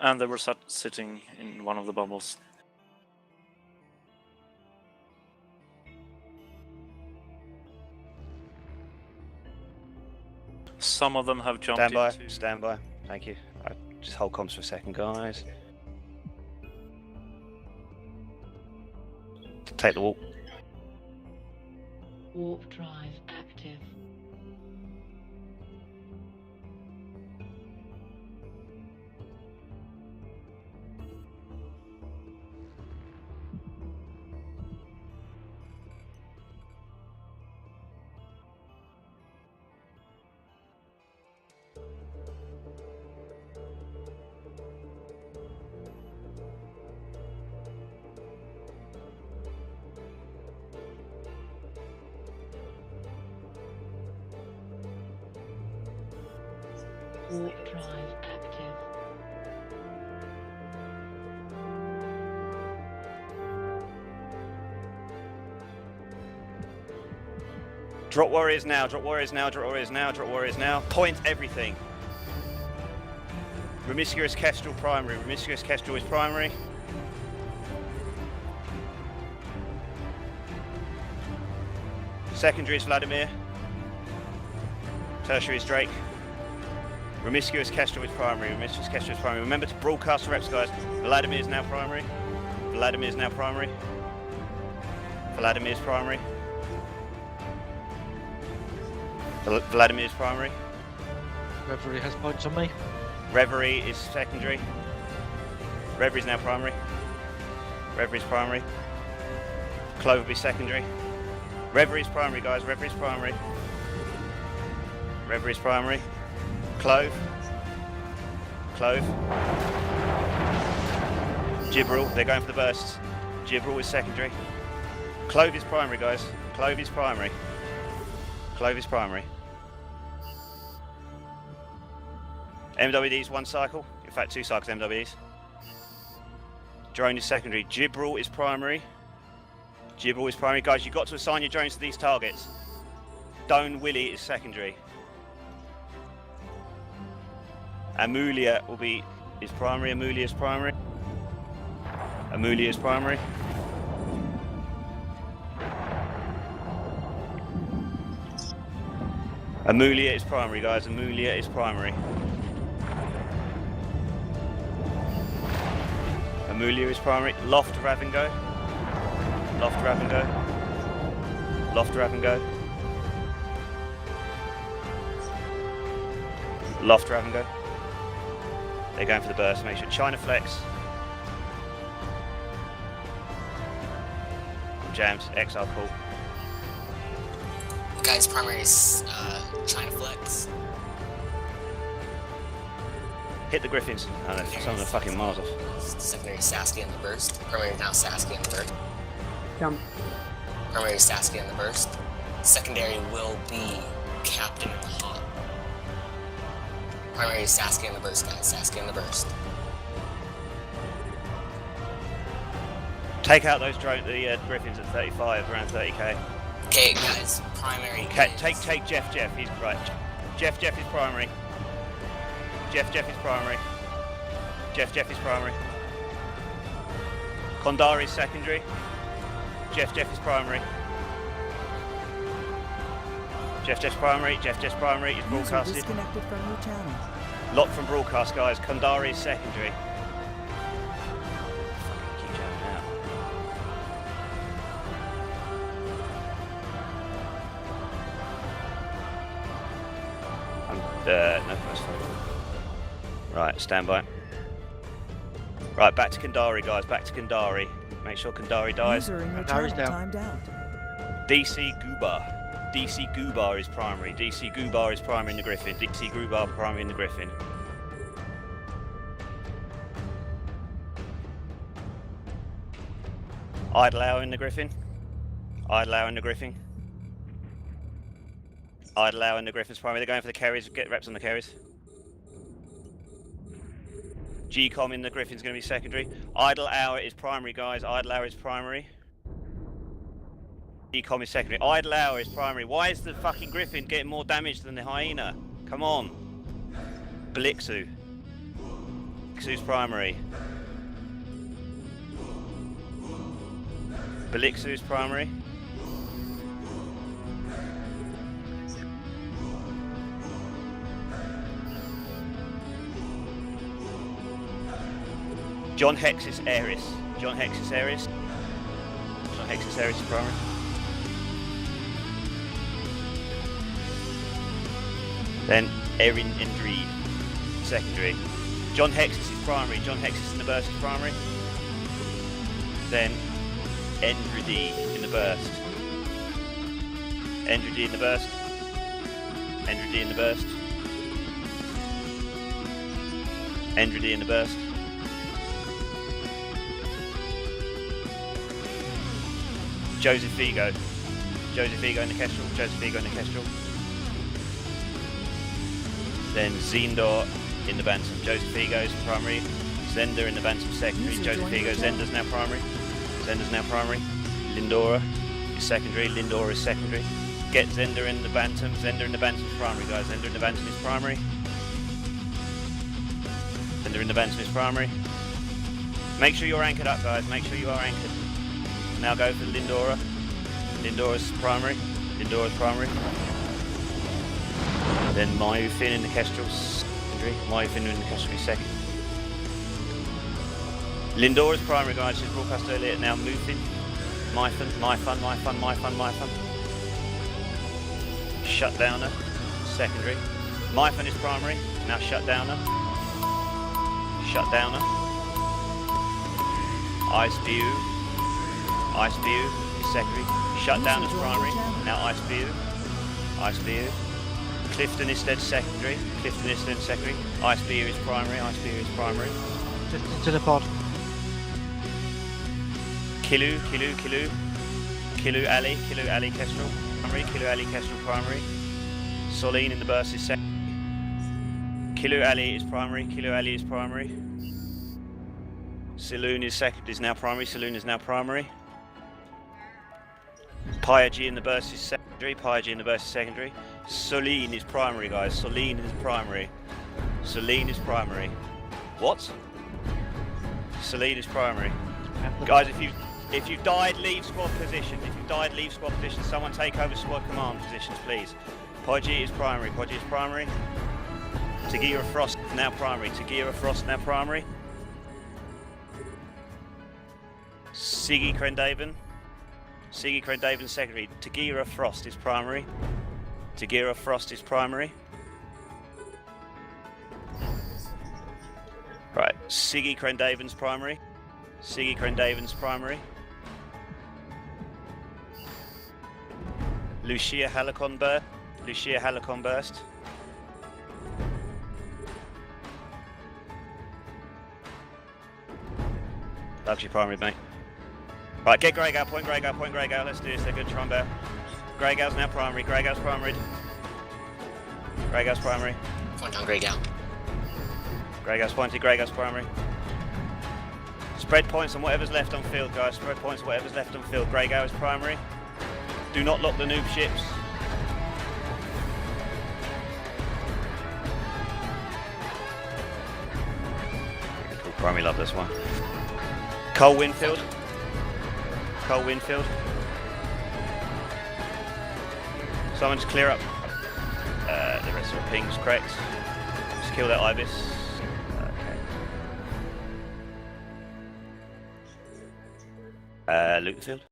And they were sitting in one of the bubbles. Some of them have jumped into... Stand by. Thank you. Just hold comms for a second, guys. Take the warp. Warp drive active. Warp drive active. Drop warriors now, drop warriors now, drop warriors now, drop warriors now. Point everything. Promiscuous Kestrel primary, Promiscuous Kestrel is primary. Secondary is Vladimir. Tertiary is Drake. Promiscuous Kestrel is primary, Promiscuous Kestrel is primary. Remember to broadcast reps, guys. Vladimir is now primary. Vladimir is now primary. Vladimir is primary. Vladimir is primary. Reverie has points on me. Reverie is secondary. Reverie is now primary. Reverie is primary. Clove will be secondary. Reverie is primary, guys. Reverie is primary. Reverie is primary. Clove. Clove. Gibral, they're going for the bursts. Gibral is secondary. Clove is primary, guys. Clove is primary. Clove is primary. MWD's one cycle. In fact, 2 cycles MWDs. Drone is secondary. Gibral is primary. Gibral is primary. Guys, you've got to assign your drones to these targets. Doan Willie is secondary. Amulia is primary. Amulia is primary. Amulia is primary. Amulia is primary, guys. Amulia is primary. Amulia is primary. Loft Ravengo. Loft Ravengo. Loft Ravengo. Loft Ravengo. They're going for the burst. Make sure China Flex. Jams. Exile Call. Guys, primary is China Flex. Hit the Griffins. Oh, no, some of them are fucking miles off. Secondary Saskia in the burst. Primary now Saskia in the burst. Jump. Primary Saskia in the burst. Secondary will be Captain in the hot. Primary Saskia in the burst, guys. Saskia in the burst. Take out those the Griffins at 35, around 30k. Okay, guys. Primary. Okay, take Jeff. He's right. Jeff is primary. Jeff is primary. Jeff is primary. Kondari is secondary. Jeff is primary. Jeff's primary. Jeff's primary. He's broadcasted. Disconnected from your channel. Locked from broadcast, guys. Kondari is secondary. Keep jamming out. No first phone. Right, stand by. Right, back to Kandari, guys. Back to Kandari. Make sure Kandari dies. Kandari's down. Timed out. DC Gubar. DC Gubar is primary. DC Gubar is primary in the Griffin. DC Gubar primary in the Griffin. Idle Hour in the Griffin. Idle Hour in the Griffin. Idle Hour in the Griffin's primary. They're going for the carries. Get reps on the carries. GCOM in the Griffin's going to be secondary. Idle Hour is primary, guys. Idle Hour is primary. GCOM is secondary. Idle Hour is primary. Why is the fucking Griffin getting more damage than the Hyena? Come on. Blixu. Belixu's primary. Belixu's primary. John Hex's Ares. John Hex's Ares. John Hex's Ares is primary. Then Erin Endreed, secondary. John Hexis is primary. John Hexis in the burst is primary. Then Endredi in the burst. Endredi in the burst. Endredi in the burst. Endredi in the burst. Joseph Vigo. Joseph Vigo in the Kestrel. Joseph Vigo in the Kestrel. Then Zendor in the Bantam. Joseph Vigo is primary. Zender in the Bantam secondary. Joseph Vigo. Zender's now primary. Zender's now primary. Lindora is secondary. Lindora is secondary. Get Zender in the Bantam. Zender in the Bantam is primary, guys. Zender in the Bantam is primary. Zender in the Bantam is primary. Make sure you're anchored up, guys. Make sure you are anchored. Now go for Lindora. Lindora's primary. Lindora's primary. Then Mayufin in the Kestrel secondary. Mayufin in the Kestrel second. Lindora's primary, guys. She's broadcast earlier. Now Mufin. Myfun. Shutdowner. Secondary. Myfun is primary. Now Shutdowner. Shutdowner. Ice View. Ice View is secondary. Shutdown is primary. Now Ice View. Ice View. Clifton is dead secondary. Clifton is dead secondary. Ice View is primary. Ice View is primary. To the pod. Kilu Ali Kestrel primary. Kilu Ali Kestrel primary. Soline in the burst is second. Kilu Ali is primary. Kilu Ali is primary. Saloon is second. Is now primary. Saloon is now primary. Pyagi in the burst is secondary. Pyagi in the burst is secondary. Soline is primary, guys. Soline is primary. Soline is primary. What? Soline is primary. Guys, if you died, leave squad position. If you died, leave squad position. Someone take over squad command positions, please. Pyagi is primary. Pyagi is primary. Tagira Frost now primary. Tagira Frost now primary. Siggy Crendaven. Siggy Crendaven secondary. Tagira Frost is primary. Tagira Frost is primary. Right, Siggy Crendaven's primary. Siggy Crendaven's primary. Lucia Halicon burst. Lucia Halicon burst. That's your primary, mate. Right, get Greygal, point Greygal, let's do this, they're good, Trombell. Greygal's now primary, Greygal's primary. Greygal's primary. Point on Greygal. Greygal's pointed, Greygal's primary. Spread points on whatever's left on field, guys, spread points on whatever's left on field. Greygal is primary. Do not lock the noob ships. Cool, primary, love this one. Cole Winfield. Cole Winfield. Someone just clear up the rest of the pings, correct? Just kill that Ibis. Okay. Loot the field.